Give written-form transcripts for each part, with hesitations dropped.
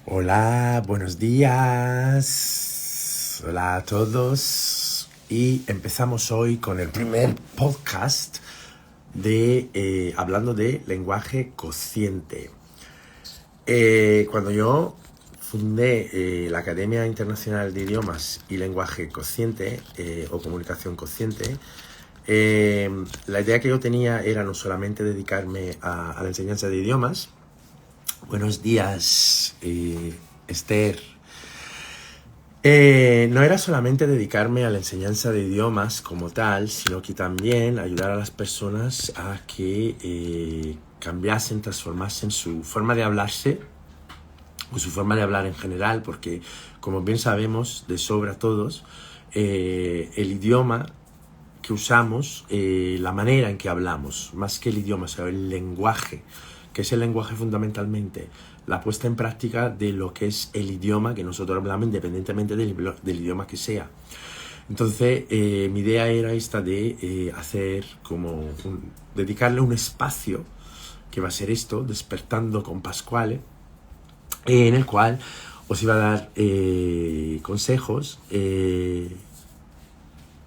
Hola, buenos días. Hola a todos. Y empezamos hoy con el primer podcast de hablando de lenguaje consciente. Cuando yo fundé la Academia Internacional de Idiomas y Lenguaje Consciente o Comunicación Consciente, la idea que yo tenía era no solamente dedicarme a la enseñanza de idiomas. Buenos días, Esther. No era solamente dedicarme a la enseñanza de idiomas como tal, sino que también ayudar a las personas a que cambiasen, transformasen su forma de hablarse o su forma de hablar en general, porque como bien sabemos de sobra todos, el idioma que usamos, la manera en que hablamos, más que el idioma, o sea, el lenguaje, que es el lenguaje fundamentalmente, la puesta en práctica de lo que es el idioma que nosotros hablamos, independientemente del idioma que sea. Entonces, mi idea era esta de hacer como dedicarle un espacio, que va a ser esto, Despertando con Pasquale, en el cual os iba a dar consejos,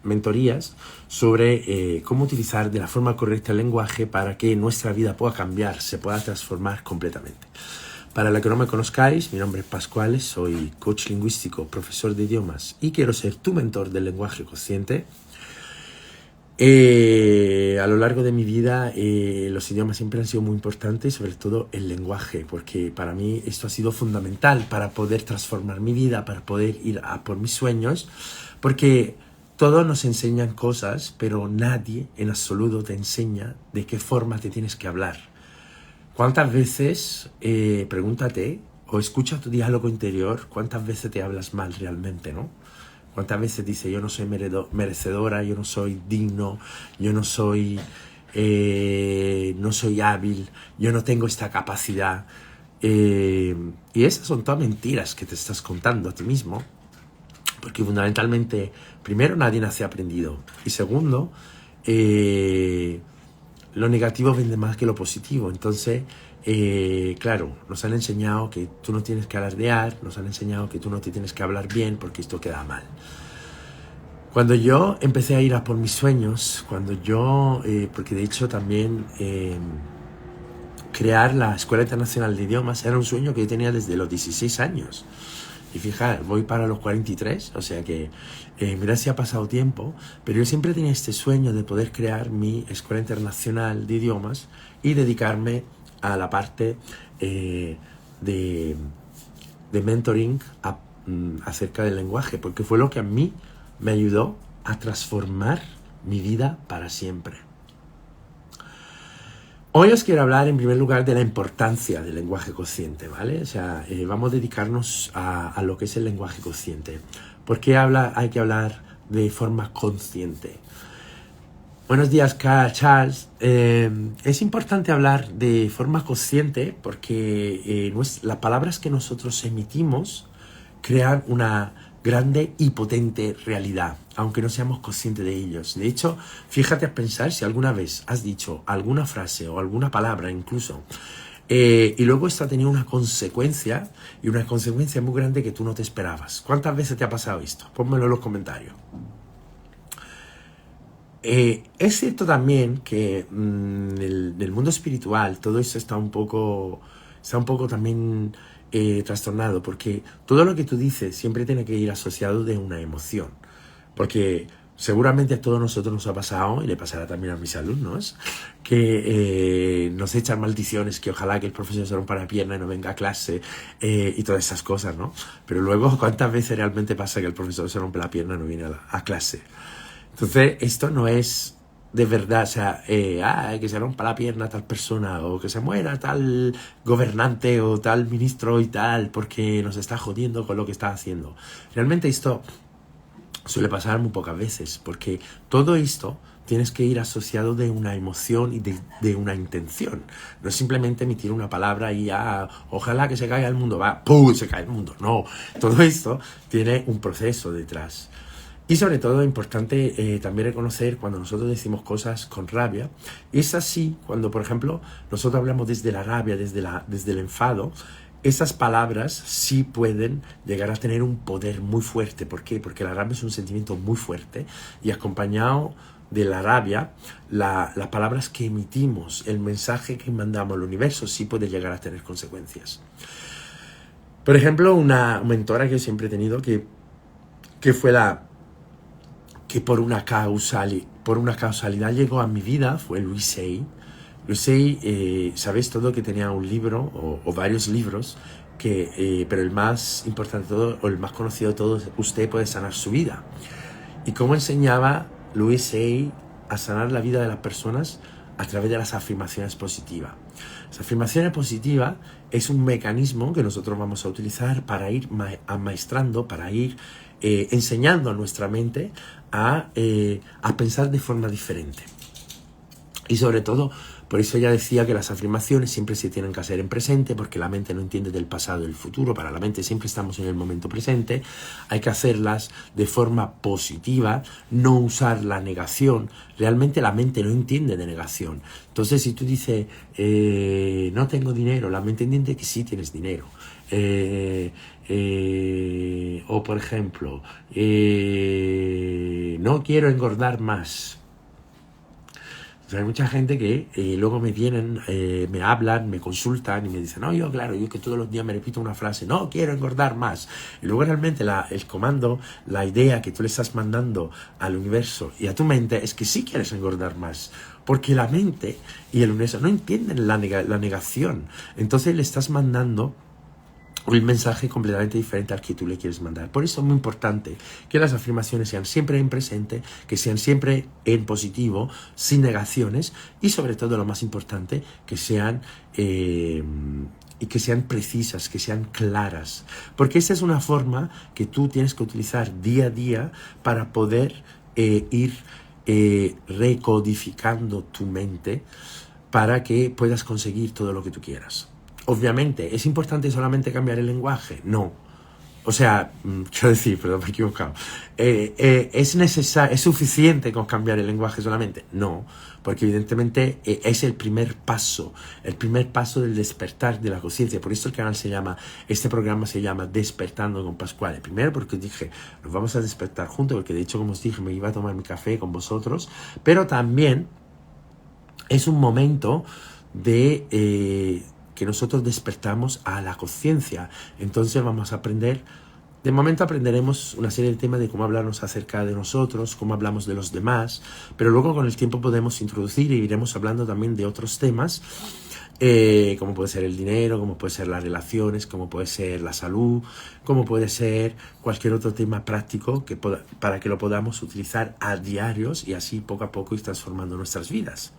mentorías sobre cómo utilizar de la forma correcta el lenguaje para que nuestra vida pueda cambiar, se pueda transformar completamente. Para los que no me conozcáis, mi nombre es Pasquale, soy coach lingüístico, profesor de idiomas y quiero ser tu mentor del lenguaje consciente. A lo largo de mi vida los idiomas siempre han sido muy importantes, sobre todo el lenguaje, porque para mí esto ha sido fundamental para poder transformar mi vida, para poder ir a por mis sueños, porque todos nos enseñan cosas, pero nadie en absoluto te enseña de qué forma te tienes que hablar. ¿Cuántas veces, pregúntate, o escucha tu diálogo interior, cuántas veces te hablas mal realmente, ¿no? ¿Cuántas veces dices, yo no soy merecedora, yo no soy digno, yo no soy hábil, yo no tengo esta capacidad? Y esas son todas mentiras que te estás contando a ti mismo, porque fundamentalmente, primero, nadie nace aprendido, y segundo, lo negativo vende más que lo positivo. Entonces, claro, nos han enseñado que tú no tienes que alardear, nos han enseñado que tú no te tienes que hablar bien porque esto queda mal. Cuando yo empecé a ir a por mis sueños, porque de hecho también crear la Escuela Internacional de Idiomas era un sueño que yo tenía desde los 16 años. Y fijar, voy para los 43, o sea que mira si ha pasado tiempo, pero yo siempre tenía este sueño de poder crear mi Escuela Internacional de Idiomas y dedicarme a la parte de mentoring acerca del lenguaje, porque fue lo que a mí me ayudó a transformar mi vida para siempre. Hoy os quiero hablar en primer lugar de la importancia del lenguaje consciente, ¿vale? O sea, vamos a dedicarnos a lo que es el lenguaje consciente. ¿Por qué hay que hablar de forma consciente? Buenos días, Charles. Es importante hablar de forma consciente porque las palabras que nosotros emitimos crean una grande y potente realidad, aunque no seamos conscientes de ellos. De hecho, fíjate a pensar si alguna vez has dicho alguna frase o alguna palabra incluso, y luego esto ha tenido una consecuencia, y una consecuencia muy grande que tú no te esperabas. ¿Cuántas veces te ha pasado esto? Pónmelo en los comentarios. Es cierto también que del mundo espiritual todo esto está un poco también trastornado, porque todo lo que tú dices siempre tiene que ir asociado de una emoción, porque seguramente a todos nosotros nos ha pasado, y le pasará también a mis alumnos, que nos echan maldiciones, que ojalá que el profesor se rompa la pierna y no venga a clase, y todas esas cosas, ¿no? Pero luego, ¿cuántas veces realmente pasa que el profesor se rompe la pierna y no viene a clase? Entonces, esto no es de verdad, o sea, que se rompa la pierna tal persona, o que se muera tal gobernante o tal ministro y tal, porque nos está jodiendo con lo que está haciendo. Realmente esto suele pasar muy pocas veces, porque todo esto tienes que ir asociado de una emoción y de una intención. No es simplemente emitir una palabra y ojalá que se caiga el mundo, ¡pum! Se cae el mundo. No, todo esto tiene un proceso detrás. Y sobre todo, importante también reconocer cuando nosotros decimos cosas con rabia. Es así cuando, por ejemplo, nosotros hablamos desde la rabia, desde el enfado, esas palabras sí pueden llegar a tener un poder muy fuerte. ¿Por qué? Porque la rabia es un sentimiento muy fuerte y acompañado de la rabia, las palabras que emitimos, el mensaje que mandamos al universo sí puede llegar a tener consecuencias. Por ejemplo, una mentora que yo siempre he tenido que fue que por una causalidad llegó a mi vida, fue Louise Hay. Louise Hay, sabéis todo que tenía un libro o varios libros, pero el más importante de todo, o el más conocido de todos, Usted puede sanar su vida. Y cómo enseñaba Louise Hay a sanar la vida de las personas a través de las afirmaciones positivas. Las afirmaciones positivas es un mecanismo que nosotros vamos a utilizar para ir amaestrando, para ir enseñando a nuestra mente a pensar de forma diferente. Y sobre todo, por eso ella decía que las afirmaciones siempre se tienen que hacer en presente, porque la mente no entiende del pasado y del futuro. Para la mente siempre estamos en el momento presente. Hay que hacerlas de forma positiva, no usar la negación. Realmente la mente no entiende de negación. Entonces, si tú dices, no tengo dinero, la mente entiende que sí tienes dinero. O por ejemplo, no quiero engordar más. O sea, hay mucha gente que luego me vienen, me hablan, me consultan y me dicen, no, yo claro, yo que todos los días me repito una frase, no, quiero engordar más. Y luego realmente el comando, la idea que tú le estás mandando al universo y a tu mente es que sí quieres engordar más. Porque la mente y el universo no entienden la negación. Entonces le estás mandando un mensaje completamente diferente al que tú le quieres mandar. Por eso es muy importante que las afirmaciones sean siempre en presente, que sean siempre en positivo, sin negaciones, y sobre todo lo más importante, que sean precisas, que sean claras. Porque esa es una forma que tú tienes que utilizar día a día para poder ir recodificando tu mente para que puedas conseguir todo lo que tú quieras. Obviamente, ¿es importante solamente cambiar el lenguaje? No. O sea, quiero decir, perdón, me he equivocado. ¿Es suficiente con cambiar el lenguaje solamente? No, porque evidentemente es el primer paso del despertar de la conciencia. Por eso este programa se llama Despertando con Pascual. Primero porque dije, nos vamos a despertar juntos, porque de hecho, como os dije, me iba a tomar mi café con vosotros, pero también es un momento de que nosotros despertamos a la conciencia. Entonces vamos a aprender, de momento aprenderemos una serie de temas de cómo hablarnos acerca de nosotros, cómo hablamos de los demás, pero luego con el tiempo podemos introducir y iremos hablando también de otros temas, como puede ser el dinero, como puede ser las relaciones, como puede ser la salud, como puede ser cualquier otro tema práctico para que lo podamos utilizar a diarios y así poco a poco ir transformando nuestras vidas.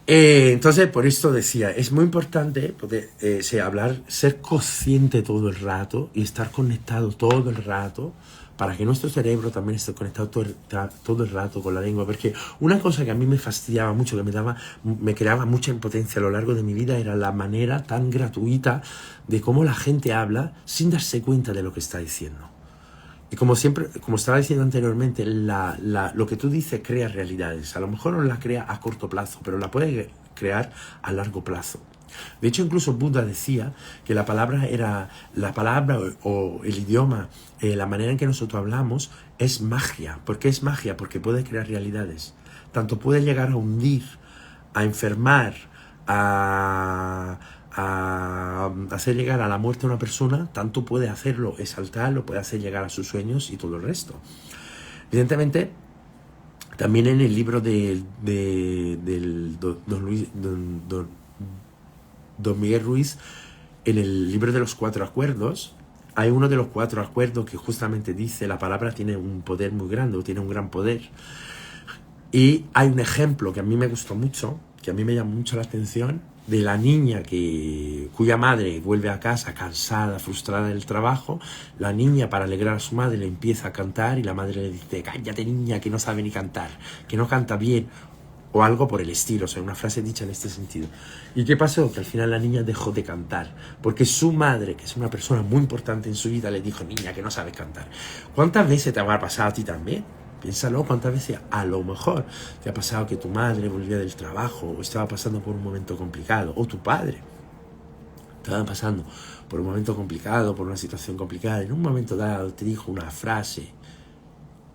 Entonces, por esto decía, es muy importante poder hablar, ser consciente todo el rato y estar conectado todo el rato para que nuestro cerebro también esté conectado todo el rato con la lengua. Porque una cosa que a mí me fastidiaba mucho, que me creaba mucha impotencia a lo largo de mi vida, era la manera tan gratuita de cómo la gente habla sin darse cuenta de lo que está diciendo. Y como estaba diciendo anteriormente, lo que tú dices crea realidades. A lo mejor no la crea a corto plazo, pero la puede crear a largo plazo. De hecho, incluso Buda decía que la palabra o el idioma, la manera en que nosotros hablamos, es magia. ¿Por qué es magia? Porque puede crear realidades. Tanto puede llegar a hundir, a enfermar, a hacer llegar a la muerte a una persona, tanto puede hacerlo exaltarlo, puede hacer llegar a sus sueños y todo el resto. Evidentemente, también en el libro del Don Miguel Ruiz, en el libro de los 4 acuerdos, hay uno de los 4 acuerdos que justamente dice la palabra tiene un poder muy grande, o tiene un gran poder. Y hay un ejemplo que a mí me gustó mucho, que a mí me llamó mucho la atención, de la niña cuya madre vuelve a casa cansada, frustrada del trabajo. La niña, para alegrar a su madre, le empieza a cantar y la madre le dice, cállate niña, que no sabe ni cantar, que no canta bien, o algo por el estilo, o sea, una frase dicha en este sentido. ¿Y qué pasó? Que al final la niña dejó de cantar, porque su madre, que es una persona muy importante en su vida, le dijo, niña, que no sabes cantar. ¿Cuántas veces te habrá pasado a ti también? Piénsalo, cuántas veces a lo mejor te ha pasado que tu madre volvía del trabajo o estaba pasando por un momento complicado, o tu padre. estaban pasando por un momento complicado, por una situación complicada, en un momento dado te dijo una frase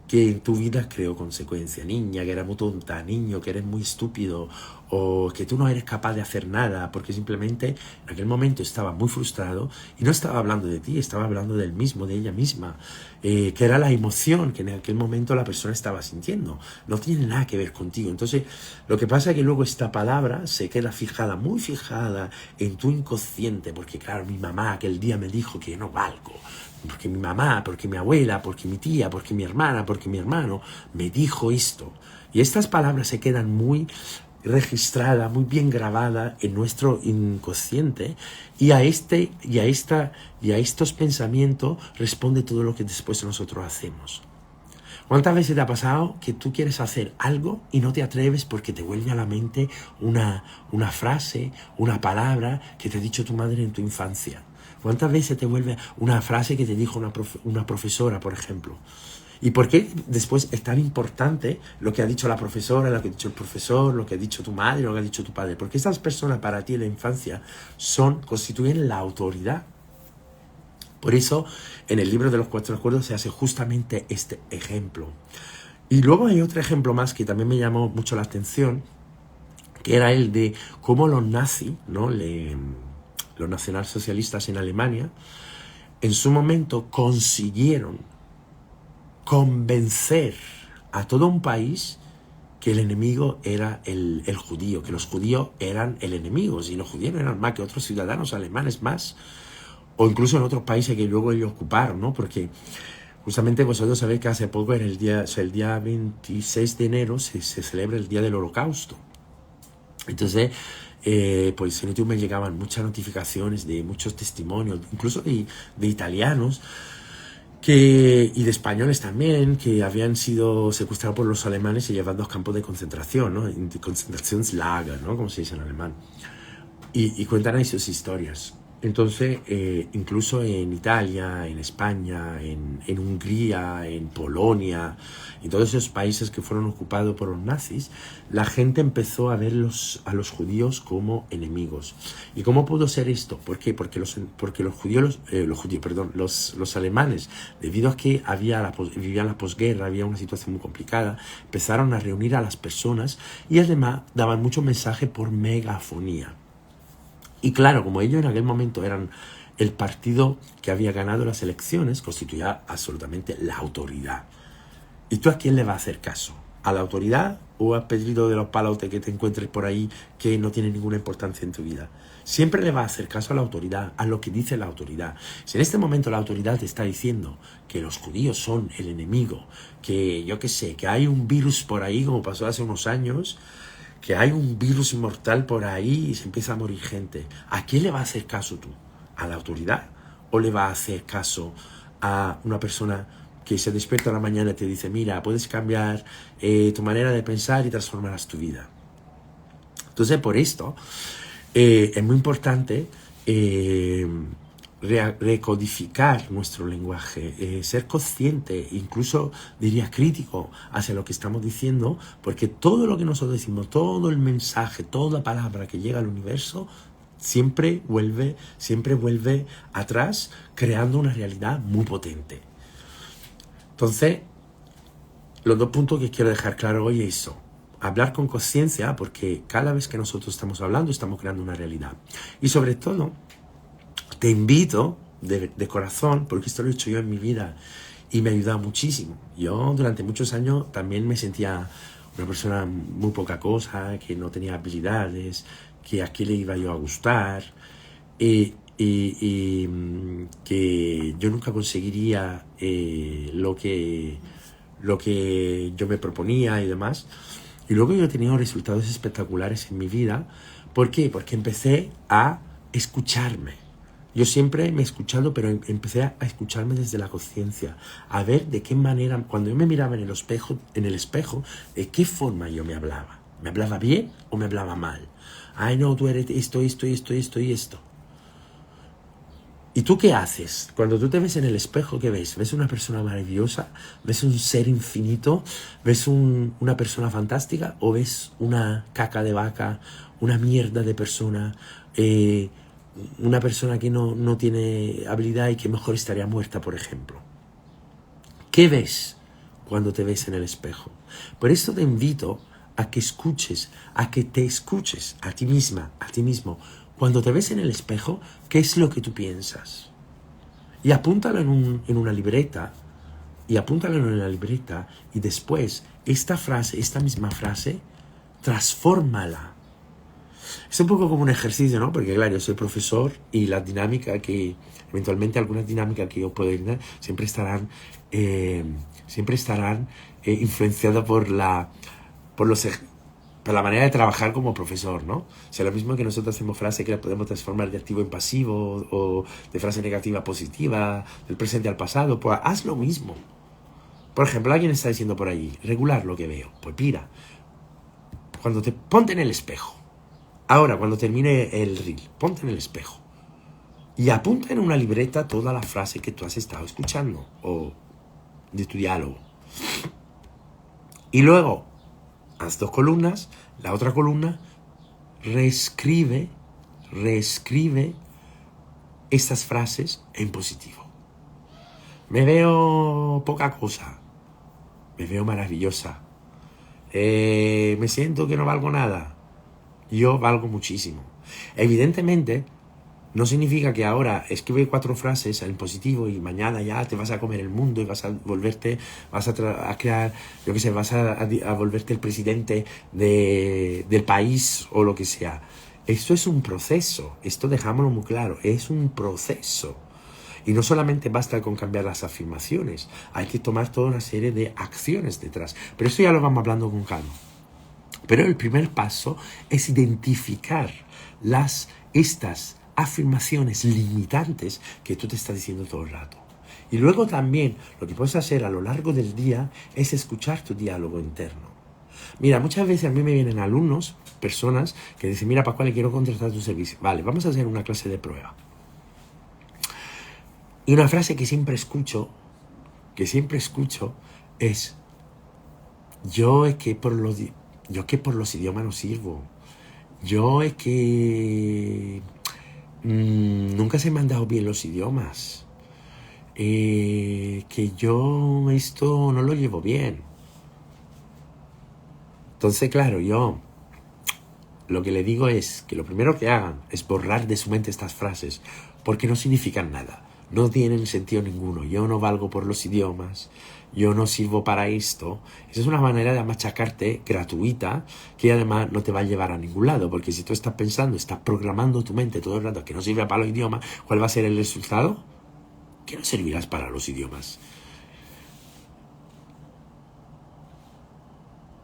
que en tu vida creó consecuencia. Niña, que eres muy tonta, niño, que eres muy estúpido, o que tú no eres capaz de hacer nada, porque simplemente en aquel momento estaba muy frustrado y no estaba hablando de ti, estaba hablando del mismo, de ella misma, que era la emoción que en aquel momento la persona estaba sintiendo. No tiene nada que ver contigo. Entonces, lo que pasa es que luego esta palabra se queda fijada, muy fijada en tu inconsciente, porque claro, mi mamá aquel día me dijo que no valgo, porque mi mamá, porque mi abuela, porque mi tía, porque mi hermana, porque mi hermano me dijo esto. Y estas palabras se quedan muy registradas, muy bien grabadas en nuestro inconsciente, y a estos pensamientos responde todo lo que después nosotros hacemos. ¿Cuántas veces te ha pasado que tú quieres hacer algo y no te atreves porque te vuelve a la mente una frase, una palabra que te ha dicho tu madre en tu infancia? ¿Cuántas veces te vuelve una frase que te dijo una profesora, por ejemplo? ¿Y por qué después es tan importante lo que ha dicho la profesora, lo que ha dicho el profesor, lo que ha dicho tu madre, lo que ha dicho tu padre? Porque estas personas para ti en la infancia constituyen la autoridad. Por eso en el libro de los 4 acuerdos se hace justamente este ejemplo. Y luego hay otro ejemplo más que también me llamó mucho la atención, que era el de cómo los nazis, ¿no? Los nacionalsocialistas en Alemania, en su momento consiguieron convencer a todo un país que el enemigo era el judío, que los judíos eran el enemigo, y los judíos no eran más que otros ciudadanos alemanes más, o incluso en otros países que luego ellos ocuparon, ¿no? Porque justamente vosotros sabéis que hace poco, el día 26 de enero, se celebra el Día del Holocausto. Entonces, pues en YouTube me llegaban muchas notificaciones de muchos testimonios, incluso de italianos, y de españoles también, que habían sido secuestrados por los alemanes y llevados a los campos de concentración, ¿no? De Konzentrationslager, ¿no? Como se dice en alemán. Y cuentan ahí sus historias. Entonces, incluso en Italia, en España, en Hungría, en Polonia, en todos esos países que fueron ocupados por los nazis, la gente empezó a ver a los judíos como enemigos. ¿Y cómo pudo ser esto? ¿Por qué? Porque los alemanes, debido a que vivían la posguerra, había una situación muy complicada, empezaron a reunir a las personas y además daban mucho mensaje por megafonía. Y claro, como ellos en aquel momento eran el partido que había ganado las elecciones, constituía absolutamente la autoridad. ¿Y tú a quién le vas a hacer caso? ¿A la autoridad o a Pedrito de los Palotes que te encuentres por ahí que no tiene ninguna importancia en tu vida? Siempre le vas a hacer caso a la autoridad, a lo que dice la autoridad. Si en este momento la autoridad te está diciendo que los judíos son el enemigo, que yo qué sé, que hay un virus por ahí como pasó hace unos años, que hay un virus mortal por ahí y se empieza a morir gente, ¿a quién le va a hacer caso tú? ¿A la autoridad? ¿O le va a hacer caso a una persona que se despierta a la mañana y te dice, mira, puedes cambiar tu manera de pensar y transformarás tu vida? Entonces, por esto, es muy importante recodificar nuestro lenguaje, ser consciente, incluso diría crítico hacia lo que estamos diciendo, porque todo lo que nosotros decimos, todo el mensaje, toda palabra que llega al universo, siempre vuelve atrás, creando una realidad muy potente. Entonces, los 2 puntos que quiero dejar claro hoy es eso: hablar con conciencia, porque cada vez que nosotros estamos hablando, estamos creando una realidad. Y sobre todo, te invito de corazón, porque esto lo he hecho yo en mi vida y me ha ayudado muchísimo. Yo durante muchos años también me sentía una persona muy poca cosa, que no tenía habilidades, que a qué le iba yo a gustar, y que yo nunca conseguiría lo que yo me proponía y demás. Y luego yo he tenido resultados espectaculares en mi vida. ¿Por qué? Porque empecé a escucharme. Yo siempre me he escuchado, pero empecé a escucharme desde la conciencia, a ver de qué manera, cuando yo me miraba en el espejo, de qué forma yo me hablaba. ¿Me hablaba bien o me hablaba mal? Ay, no, tú eres esto y esto. ¿Y tú qué haces? Cuando tú te ves en el espejo, ¿qué ves? ¿Ves una persona maravillosa? ¿Ves un ser infinito? ¿Ves una persona fantástica? ¿O ves una caca de vaca, una mierda de persona, una persona que no tiene habilidad y que mejor estaría muerta, por ejemplo. ¿Qué ves cuando te ves en el espejo? Por eso te invito a que escuches, a que te escuches a ti misma, a ti mismo. Cuando te ves en el espejo, ¿qué es lo que tú piensas? Y apúntalo en una libreta, y después esta misma frase, transfórmala. Es un poco como un ejercicio, ¿no? Porque claro, yo soy profesor y la dinámica que, eventualmente algunas dinámicas que yo puedo ir, siempre estarán influenciadas por la manera de trabajar como profesor, ¿no? O sea, lo mismo que nosotros hacemos frases que las podemos transformar de activo en pasivo o de frase negativa a positiva, del presente al pasado, pues haz lo mismo. Por ejemplo, alguien está diciendo por allí, regular lo que veo. Pues mira, ponte en el espejo. Ahora, cuando termine el reel, ponte en el espejo y apunta en una libreta toda la frase que tú has estado escuchando o de tu diálogo. Y luego, haz 2 columnas, la otra columna, reescribe estas frases en positivo. Me veo poca cosa, me veo maravillosa, me siento que no valgo nada. Yo valgo muchísimo. Evidentemente, no significa que ahora escribe 4 frases en positivo y mañana ya te vas a comer el mundo y vas a volverte, a crear, yo qué sé, vas a volverte el presidente del país o lo que sea. Esto es un proceso, esto dejámoslo muy claro, es un proceso. Y no solamente basta con cambiar las afirmaciones, hay que tomar toda una serie de acciones detrás. Pero esto ya lo vamos hablando con calma. Pero el primer paso es identificar estas afirmaciones limitantes que tú te estás diciendo todo el rato. Y luego también lo que puedes hacer a lo largo del día es escuchar tu diálogo interno. Mira, muchas veces a mí me vienen alumnos, personas que dicen, mira, Pascual, quiero contratar tu servicio. Vale, vamos a hacer una clase de prueba. Y una frase que siempre escucho es, yo es que por los idiomas no sirvo. Yo es que nunca se me han dado bien los idiomas. Que yo esto no lo llevo bien. Entonces, claro, yo lo que le digo es que lo primero que hagan es borrar de su mente estas frases, porque no significan nada. No tienen sentido ninguno. Yo no valgo por los idiomas. Yo no sirvo para esto. Esa es una manera de machacarte gratuita que además no te va a llevar a ningún lado. Porque si tú estás pensando, estás programando tu mente todo el rato que no sirve para los idiomas, ¿cuál va a ser el resultado? Que no servirás para los idiomas.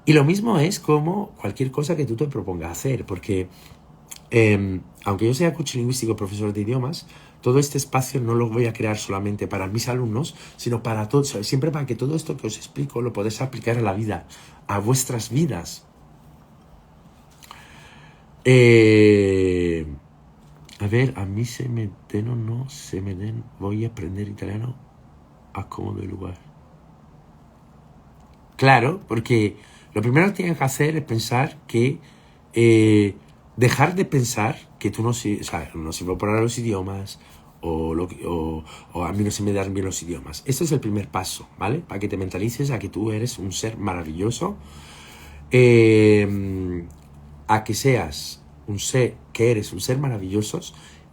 Y lo mismo es como cualquier cosa que tú te propongas hacer. Porque aunque yo sea coach lingüístico, profesor de idiomas, todo este espacio no lo voy a crear solamente para mis alumnos, sino para todos, siempre para que todo esto que os explico lo podáis aplicar a la vida, a vuestras vidas. A ver, a mí voy a aprender italiano a cómodo lugar. Claro, porque lo primero que tienes que hacer es pensar que dejar de pensar que tú no sirvo para los idiomas o a mí no se me dan bien los idiomas. Este es el primer paso, ¿vale? Para que te mentalices a que tú eres un ser maravilloso, a que eres un ser maravilloso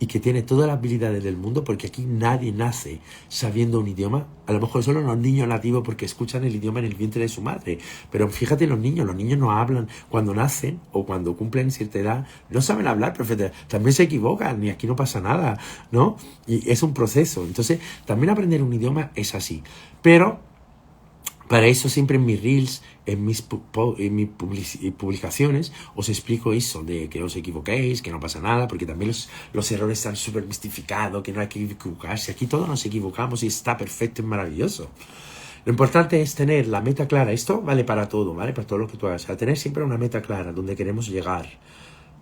y que tiene todas las habilidades del mundo, porque aquí nadie nace sabiendo un idioma. A lo mejor solo los niños nativos porque escuchan el idioma en el vientre de su madre. Pero fíjate, los niños no hablan. Cuando nacen o cuando cumplen cierta edad, no saben hablar, pero también se equivocan y aquí no pasa nada, ¿no? Y es un proceso. Entonces, también aprender un idioma es así. Pero para eso siempre en mis reels, en mis publicaciones, os explico eso, de que os equivoquéis, que no pasa nada, porque también los errores están súper mistificados, que no hay que equivocarse. Aquí todos nos equivocamos y está perfecto y maravilloso. Lo importante es tener la meta clara. Esto vale para todo, ¿vale? Para todo lo que tú hagas. O sea, tener siempre una meta clara, donde queremos llegar.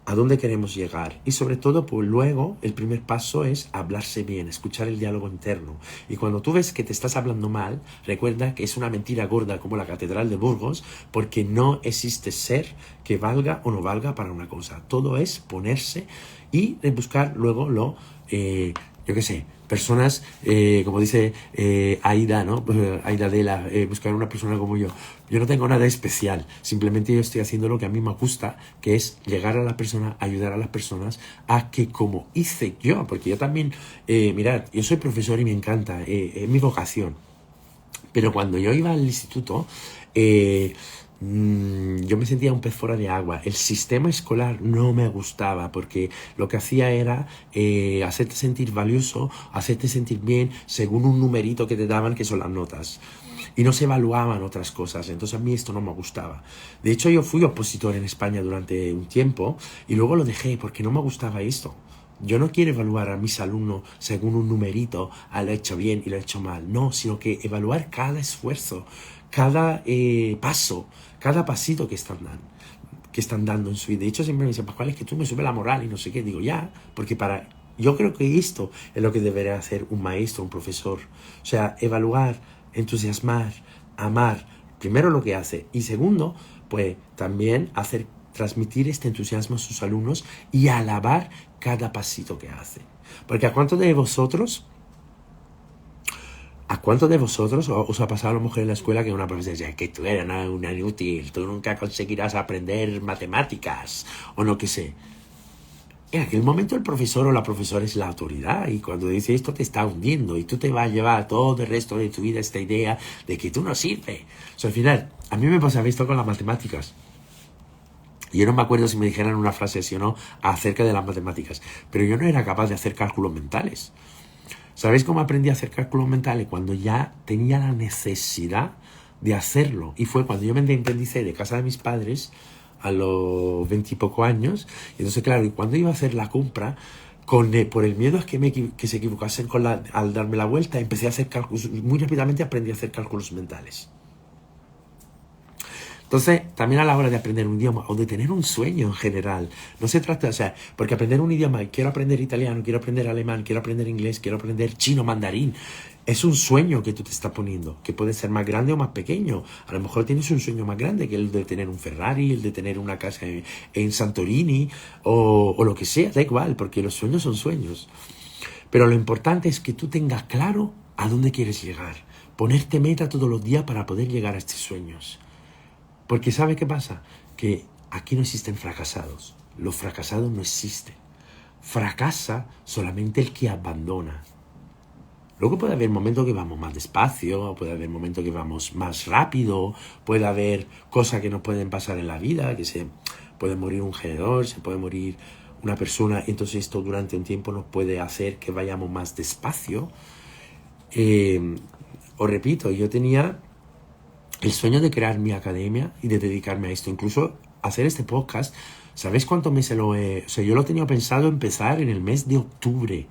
a dónde queremos llegar. Y sobre todo, pues luego, el primer paso es hablarse bien, escuchar el diálogo interno. Y cuando tú ves que te estás hablando mal, recuerda que es una mentira gorda como la Catedral de Burgos, porque no existe ser que valga o no valga para una cosa. Todo es ponerse y buscar luego yo qué sé, personas, como dice Aida, ¿no? Aida Dela, buscar una persona como yo. Yo no tengo nada especial, simplemente yo estoy haciendo lo que a mí me gusta, que es llegar a la persona, ayudar a las personas a que como hice yo, porque yo también, mirad, yo soy profesor y me encanta, es mi vocación, pero cuando yo iba al instituto, yo me sentía un pez fuera de agua. El sistema escolar no me gustaba porque lo que hacía era hacerte sentir valioso, hacerte sentir bien según un numerito que te daban, que son las notas. Y no se evaluaban otras cosas. Entonces a mí esto no me gustaba. De hecho, yo fui opositor en España durante un tiempo y luego lo dejé porque no me gustaba esto. Yo no quiero evaluar a mis alumnos según un numerito, lo he hecho bien y lo he hecho mal. No, sino que evaluar cada esfuerzo, cada paso, cada pasito que están dando en su vida. De hecho, siempre me dicen, Pascual, es que tú me subes la moral y no sé qué. Digo, ya, porque yo creo que esto es lo que debería hacer un maestro, un profesor. O sea, evaluar, entusiasmar, amar, primero lo que hace. Y segundo, pues también transmitir este entusiasmo a sus alumnos y alabar cada pasito que hace. Porque ¿a cuántos de vosotros os ha pasado a lo mejor en la escuela que una profesora decía que tú eres una inútil, tú nunca conseguirás aprender matemáticas o no que sé? En aquel momento el profesor o la profesora es la autoridad y cuando dice esto te está hundiendo y tú te vas a llevar todo el resto de tu vida esta idea de que tú no sirves. O sea, al final, a mí me pasaba esto con las matemáticas. Yo no me acuerdo si me dijeran una frase así o no acerca de las matemáticas, pero yo no era capaz de hacer cálculos mentales. ¿Sabéis cómo aprendí a hacer cálculos mentales? Cuando ya tenía la necesidad de hacerlo. Y fue cuando yo me independicé de casa de mis padres a los 20 y poco años. Y entonces, claro, y cuando iba a hacer la compra, por el miedo a que se equivocasen al darme la vuelta, empecé a hacer cálculos. Muy rápidamente aprendí a hacer cálculos mentales. Entonces, también a la hora de aprender un idioma o de tener un sueño en general, no se trata, o sea, porque aprender un idioma, quiero aprender italiano, quiero aprender alemán, quiero aprender inglés, quiero aprender chino, mandarín, es un sueño que tú te estás poniendo, que puede ser más grande o más pequeño. A lo mejor tienes un sueño más grande que el de tener un Ferrari, el de tener una casa en Santorini o lo que sea, da igual, porque los sueños son sueños. Pero lo importante es que tú tengas claro a dónde quieres llegar, ponerte meta todos los días para poder llegar a estos sueños. Porque ¿sabe qué pasa? Que aquí no existen fracasados. Los fracasados no existen. Fracasa solamente el que abandona. Luego puede haber momentos que vamos más despacio, puede haber momentos que vamos más rápido, puede haber cosas que nos pueden pasar en la vida, que se puede morir un generador, se puede morir una persona, entonces esto durante un tiempo nos puede hacer que vayamos más despacio. Os repito, yo tenía el sueño de crear mi academia y de dedicarme a esto, incluso hacer este podcast. ¿Sabéis cuántos meses lo he...? O sea, yo lo tenía pensado empezar en el mes de octubre,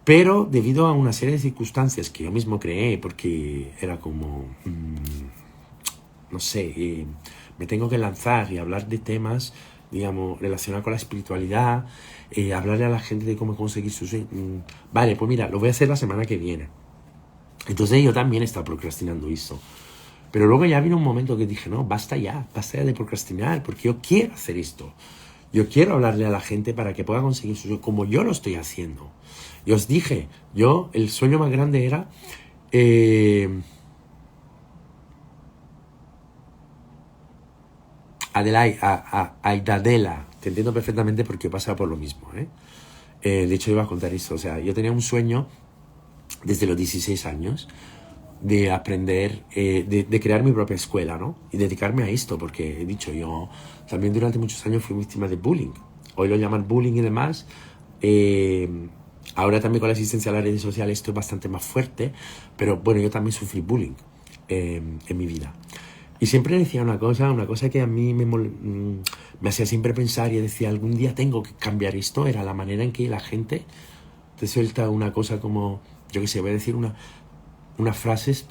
pero debido a una serie de circunstancias que yo mismo creé, porque era como... no sé, me tengo que lanzar y hablar de temas, digamos, relacionados con la espiritualidad, hablarle a la gente de cómo conseguir sus sueños. Vale, pues mira, lo voy a hacer la semana que viene. Entonces yo también estaba procrastinando eso. Pero luego ya vino un momento que dije, no, basta ya de procrastinar, porque yo quiero hacer esto. Yo quiero hablarle a la gente para que pueda conseguir su sueño, como yo lo estoy haciendo. Y os dije, el sueño más grande era... Aidadela, te entiendo perfectamente porque pasa por lo mismo, de hecho iba a contar esto, o sea, yo tenía un sueño desde los 16 años de aprender, de crear mi propia escuela, ¿no? Y dedicarme a esto, porque he dicho, yo también durante muchos años fui víctima de bullying. Hoy lo llaman bullying y demás. Ahora también con la asistencia a las redes sociales esto es bastante más fuerte, pero bueno, yo también sufrí bullying en mi vida. Y siempre decía una cosa que a mí me hacía siempre pensar y decía, algún día tengo que cambiar esto, era la manera en que la gente te suelta una cosa como, yo qué sé, voy a decir unas frases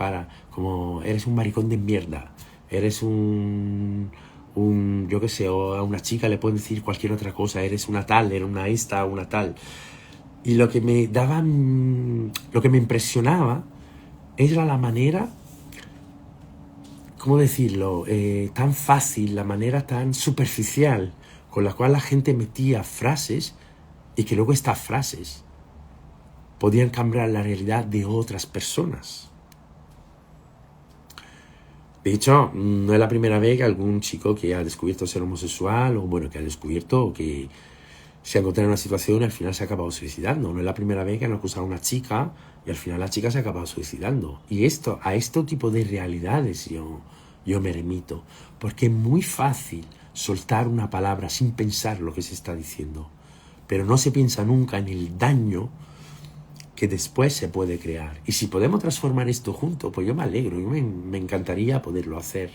como, eres un maricón de mierda, eres un yo qué sé, o a una chica le pueden decir cualquier otra cosa, eres una tal, eres una esta, una tal. Y lo que me daba, lo que me impresionaba era la manera, ¿cómo decirlo? Tan fácil, la manera tan superficial con la cual la gente metía frases y que luego estas frases podían cambiar la realidad de otras personas. De hecho, no es la primera vez que algún chico que ha descubierto ser homosexual, o bueno, que ha descubierto o que se ha encontrado en una situación y al final se ha acabado suicidando. No es la primera vez que han acusado a una chica y al final la chica se ha acabado suicidando. Y a este tipo de realidades yo me remito, porque es muy fácil soltar una palabra sin pensar lo que se está diciendo, pero no se piensa nunca en el daño que después se puede crear. Y si podemos transformar esto juntos, pues yo me alegro, me encantaría poderlo hacer.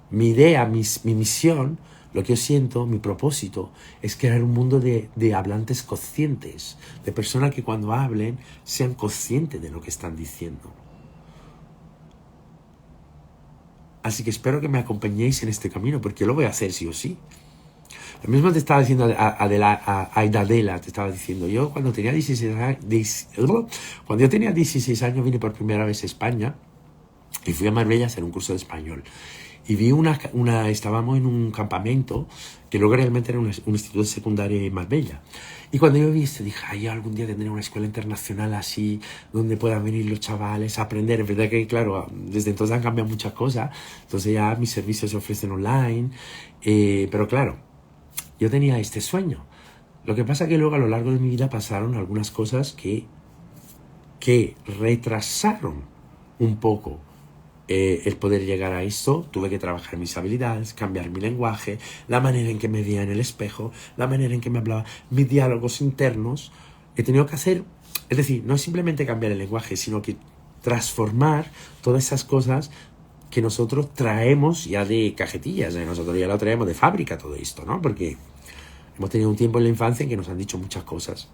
Mi idea, mi misión, lo que yo siento, mi propósito, es crear un mundo de hablantes conscientes, de personas que cuando hablen sean conscientes de lo que están diciendo. Así que espero que me acompañéis en este camino, porque yo lo voy a hacer sí o sí. Lo mismo te estaba diciendo a Idadela, te estaba diciendo, yo cuando tenía 16 años vine por primera vez a España y fui a Marbella a hacer un curso de español. Y vi estábamos en un campamento que luego realmente era un instituto secundario en Marbella. Y cuando yo vi esto dije, ay, algún día tendré una escuela internacional así, donde puedan venir los chavales a aprender. Es verdad que, claro, desde entonces han cambiado muchas cosas. Entonces ya mis servicios se ofrecen online. Pero claro, yo tenía este sueño. Lo que pasa es que luego a lo largo de mi vida pasaron algunas cosas que retrasaron un poco el poder llegar a esto. Tuve que trabajar mis habilidades, cambiar mi lenguaje, la manera en que me veía en el espejo, la manera en que me hablaba, mis diálogos internos. He tenido que hacer, es decir, no es simplemente cambiar el lenguaje, sino que transformar todas esas cosas que nosotros traemos ya de cajetillas, nosotros ya lo traemos de fábrica todo esto, ¿no? Porque hemos tenido un tiempo en la infancia en que nos han dicho muchas cosas.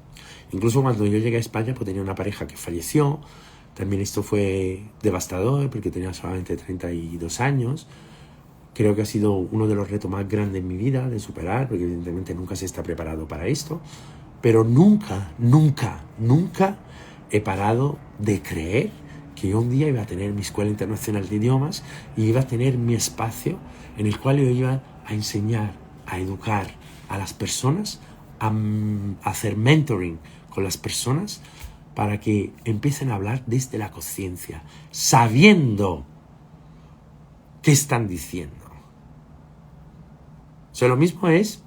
Incluso cuando yo llegué a España, pues tenía una pareja que falleció. También esto fue devastador porque tenía solamente 32 años. Creo que ha sido uno de los retos más grandes en mi vida de superar, porque evidentemente nunca se está preparado para esto. Pero nunca, nunca, nunca he parado de creer que yo un día iba a tener mi escuela internacional de idiomas y iba a tener mi espacio en el cual yo iba a enseñar, a educar a las personas, a hacer mentoring con las personas para que empiecen a hablar desde la conciencia, sabiendo qué están diciendo. O sea, lo mismo es,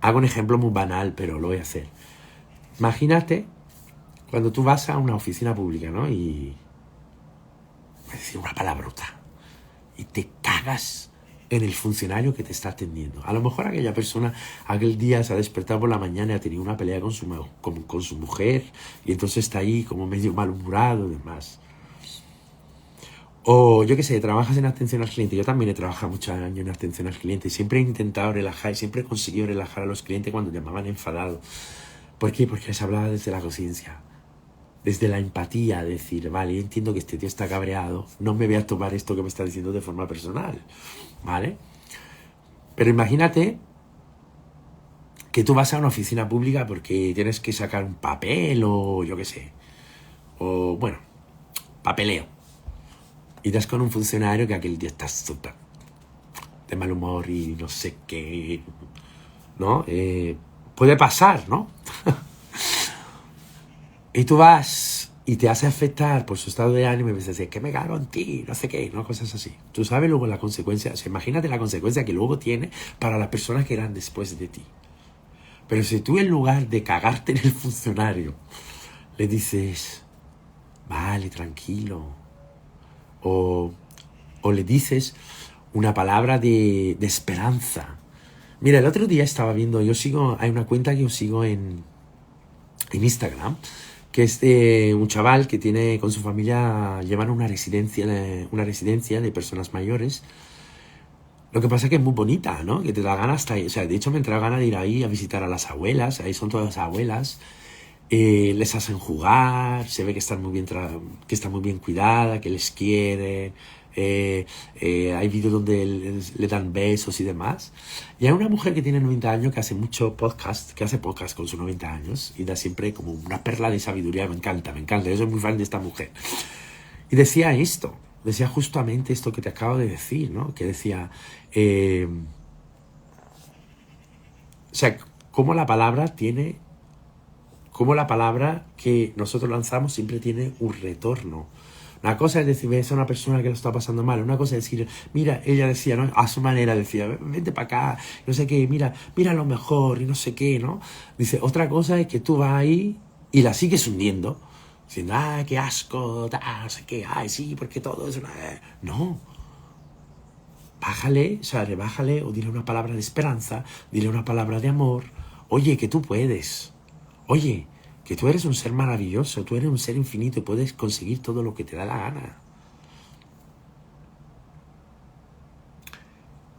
hago un ejemplo muy banal, pero lo voy a hacer. Imagínate cuando tú vas a una oficina pública, ¿no? Y voy a decir una palabrota y te cagas en el funcionario que te está atendiendo. A lo mejor aquella persona aquel día se ha despertado por la mañana y ha tenido una pelea con su mujer y entonces está ahí como medio malhumorado y demás. O yo qué sé, trabajas en atención al cliente. Yo también he trabajado muchos años en atención al cliente y siempre he intentado relajar y siempre he conseguido relajar a los clientes cuando llamaban enfadados. ¿Por qué? Porque les hablaba desde la conciencia, desde la empatía, decir, vale, yo entiendo que este tío está cabreado, no me voy a tomar esto que me está diciendo de forma personal, ¿vale? Pero imagínate que tú vas a una oficina pública porque tienes que sacar un papel o yo qué sé, o bueno, papeleo, y das con un funcionario que aquel día está súper de mal humor y no sé qué, ¿no? Puede pasar, ¿no? Y tú vas y te hace afectar por su estado de ánimo y dices, que me cago en ti, no sé qué, ¿no? Cosas así. Tú sabes luego la consecuencia, o sea, imagínate la consecuencia que luego tiene para las personas que eran después de ti. Pero si tú en lugar de cagarte en el funcionario, le dices, vale, tranquilo, o le dices una palabra de esperanza. Mira, el otro día estaba viendo, hay una cuenta que yo sigo en Instagram, que es de un chaval que tiene con su familia, llevan una residencia de personas mayores. Lo que pasa es que es muy bonita, ¿no? Que te da ganas hasta ahí. O sea, de hecho me entra ganas de ir ahí a visitar a las abuelas. Ahí son todas abuelas. Les hacen jugar. Se ve que están muy bien, que está muy bien cuidada, que les quieren. hay vídeos donde le dan besos y demás. Y hay una mujer que tiene 90 años que hace mucho podcast, que hace podcast con sus 90 años y da siempre como una perla de sabiduría. Me encanta, yo soy muy fan de esta mujer. Y decía justamente esto que te acabo de decir, ¿no? Que decía, o sea, cómo la palabra que nosotros lanzamos siempre tiene un retorno. Una cosa es decir, ves a una persona que lo está pasando mal. Una cosa es decir, mira, ella decía, ¿no? A su manera decía, vente para acá, no sé qué, mira lo mejor y no sé qué, ¿no? Dice, otra cosa es que tú vas ahí y la sigues hundiendo, diciendo, qué asco, no sé qué, sí, porque todo es una... No. Bájale, o sea, rebájale o dile una palabra de esperanza, dile una palabra de amor. Oye, que tú puedes. Oye, que tú eres un ser maravilloso, tú eres un ser infinito y puedes conseguir todo lo que te da la gana.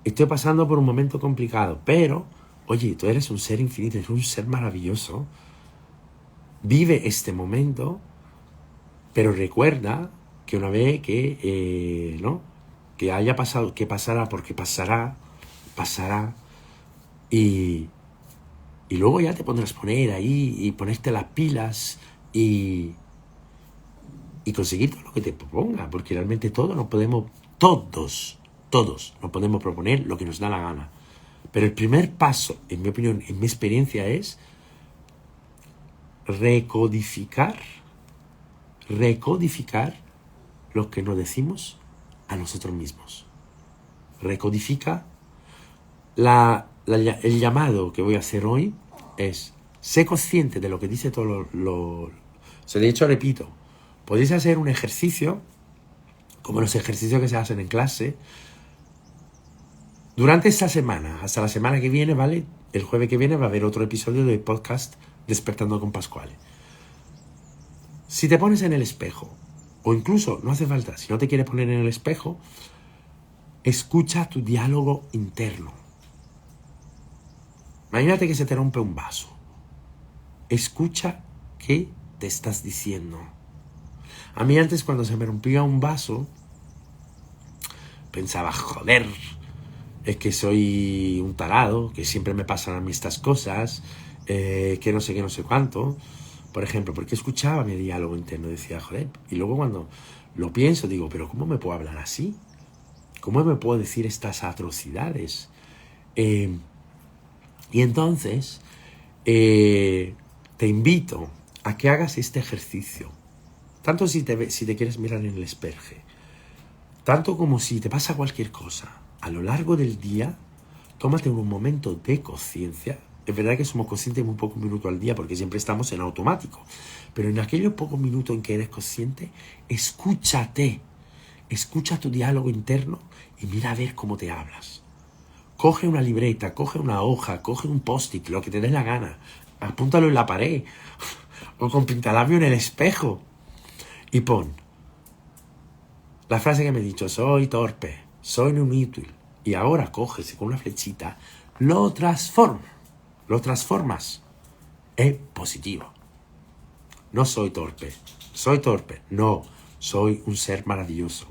Estoy pasando por un momento complicado, pero, oye, tú eres un ser infinito, eres un ser maravilloso. Vive este momento, pero recuerda que una vez que, ¿no? Que haya pasado, que pasará, porque pasará, y luego ya te pondrás poner ahí y ponerte las pilas y conseguir todo lo que te proponga, porque realmente todos nos podemos proponer lo que nos da la gana. Pero el primer paso, en mi opinión, en mi experiencia, es recodificar lo que nos decimos a nosotros mismos. Recodifica. El llamado que voy a hacer hoy es: sé consciente de lo que dice todo o sea, de hecho, repito, podéis hacer un ejercicio, como los ejercicios que se hacen en clase, durante esta semana, hasta la semana que viene, ¿vale? El jueves que viene va a haber otro episodio del podcast Despertando con Pascual. Si te pones en el espejo, o incluso, no hace falta, si no te quieres poner en el espejo, escucha tu diálogo interno. Imagínate que se te rompe un vaso. Escucha qué te estás diciendo. A mí antes, cuando se me rompía un vaso, pensaba, joder, es que soy un tarado, que siempre me pasan a mí estas cosas, que no sé qué, no sé cuánto. Por ejemplo, porque escuchaba mi diálogo interno, decía, joder. Y luego cuando lo pienso, digo, pero ¿cómo me puedo hablar así? ¿Cómo me puedo decir estas atrocidades? Y entonces, te invito a que hagas este ejercicio. Tanto si te quieres mirar en el espejo, tanto como si te pasa cualquier cosa. A lo largo del día, tómate un momento de conciencia. Es verdad que somos conscientes muy pocos minutos al día porque siempre estamos en automático. Pero en aquellos pocos minutos en que eres consciente, escúchate. Escucha tu diálogo interno y mira a ver cómo te hablas. Coge una libreta, coge una hoja, coge un post-it, lo que te dé la gana. Apúntalo en la pared o con pintalabio en el espejo. Y pon la frase que me he dicho: soy torpe, soy inútil. Y ahora coges con una flechita, lo transformas en positivo. No soy torpe, no, soy un ser maravilloso.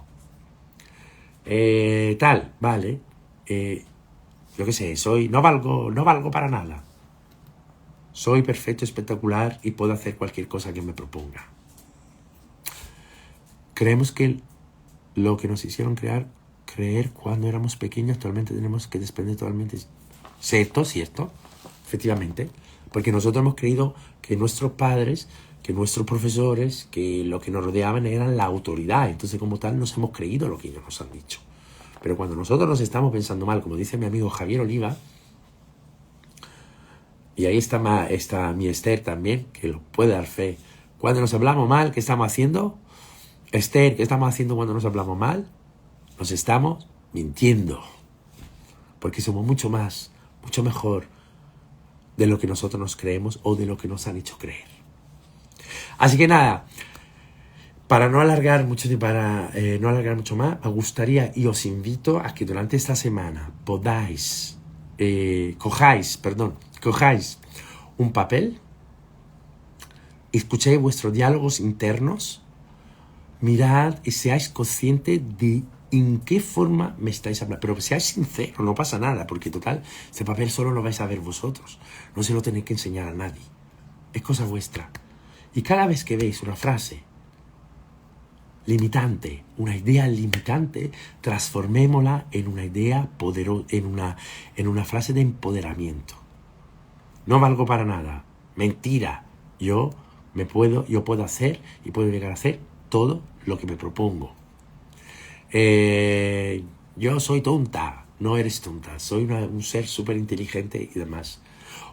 Vale. Yo qué sé, no valgo para nada. Soy perfecto, espectacular y puedo hacer cualquier cosa que me proponga. Creemos que lo que nos hicieron creer cuando éramos pequeños, actualmente tenemos que desprender totalmente. Cierto, efectivamente. Porque nosotros hemos creído que nuestros padres, que nuestros profesores, que lo que nos rodeaban eran la autoridad. Entonces, como tal, nos hemos creído lo que ellos nos han dicho. Pero cuando nosotros nos estamos pensando mal, como dice mi amigo Javier Oliva, y ahí está mi Esther también, que lo puede dar fe. Cuando nos hablamos mal, ¿qué estamos haciendo? Esther, ¿qué estamos haciendo cuando nos hablamos mal? Nos estamos mintiendo. Porque somos mucho mejor de lo que nosotros nos creemos o de lo que nos han hecho creer. Así que nada, para no alargar mucho más, me gustaría y os invito a que durante esta semana cojáis un papel, escuchéis vuestros diálogos internos, mirad y seáis conscientes de ¿En qué forma me estáis hablando? Pero seáis sinceros, no pasa nada, porque total, este papel solo lo vais a ver vosotros. No se lo tenéis que enseñar a nadie. Es cosa vuestra. Y cada vez que veis una frase limitante, una idea limitante, transformémosla en una idea poderosa, en una frase de empoderamiento. No valgo para nada. Mentira. Yo puedo hacer y puedo llegar a hacer todo lo que me propongo. Yo soy tonta. No eres tonta. Soy un ser súper inteligente y demás.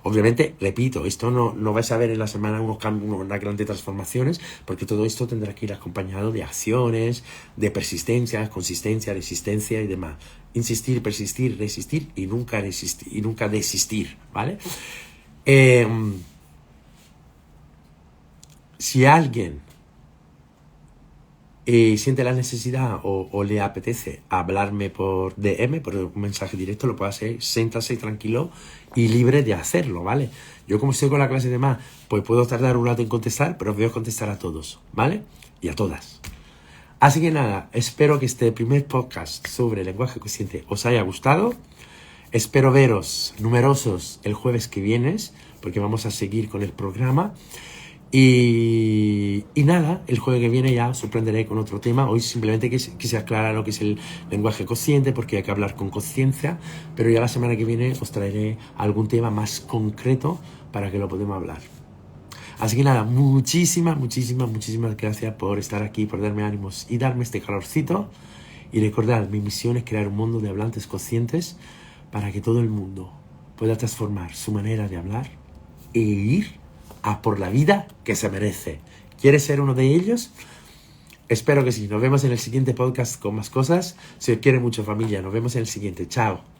Obviamente, repito, esto no vais a ver en la semana unos cambios, unas grandes transformaciones, porque todo esto tendrá que ir acompañado de acciones, de persistencia, consistencia, resistencia y demás. Insistir, persistir, resistir y nunca desistir, ¿vale? Si alguien siente la necesidad o le apetece hablarme por DM, por un mensaje directo, lo puede hacer, siéntase tranquilo y libre de hacerlo, ¿vale? Yo como estoy con la clase de más, pues puedo tardar un rato en contestar, pero os voy a contestar a todos, ¿vale? Y a todas. Así que nada, espero que este primer podcast sobre lenguaje consciente os haya gustado. Espero veros numerosos el jueves que viene, porque vamos a seguir con el programa. Y nada, el jueves que viene ya os sorprenderé con otro tema. Hoy simplemente quise aclarar lo que es el lenguaje consciente, porque hay que hablar con conciencia, pero ya la semana que viene os traeré algún tema más concreto para que lo podamos hablar. Así que nada, muchísimas gracias por estar aquí, por darme ánimos y darme este calorcito. Y recordad, mi misión es crear un mundo de hablantes conscientes para que todo el mundo pueda transformar su manera de hablar e ir a por la vida que se merece. ¿Quieres ser uno de ellos? Espero que sí. Nos vemos en el siguiente podcast con más cosas. Si os quiere mucho, familia, nos vemos en el siguiente. Chao.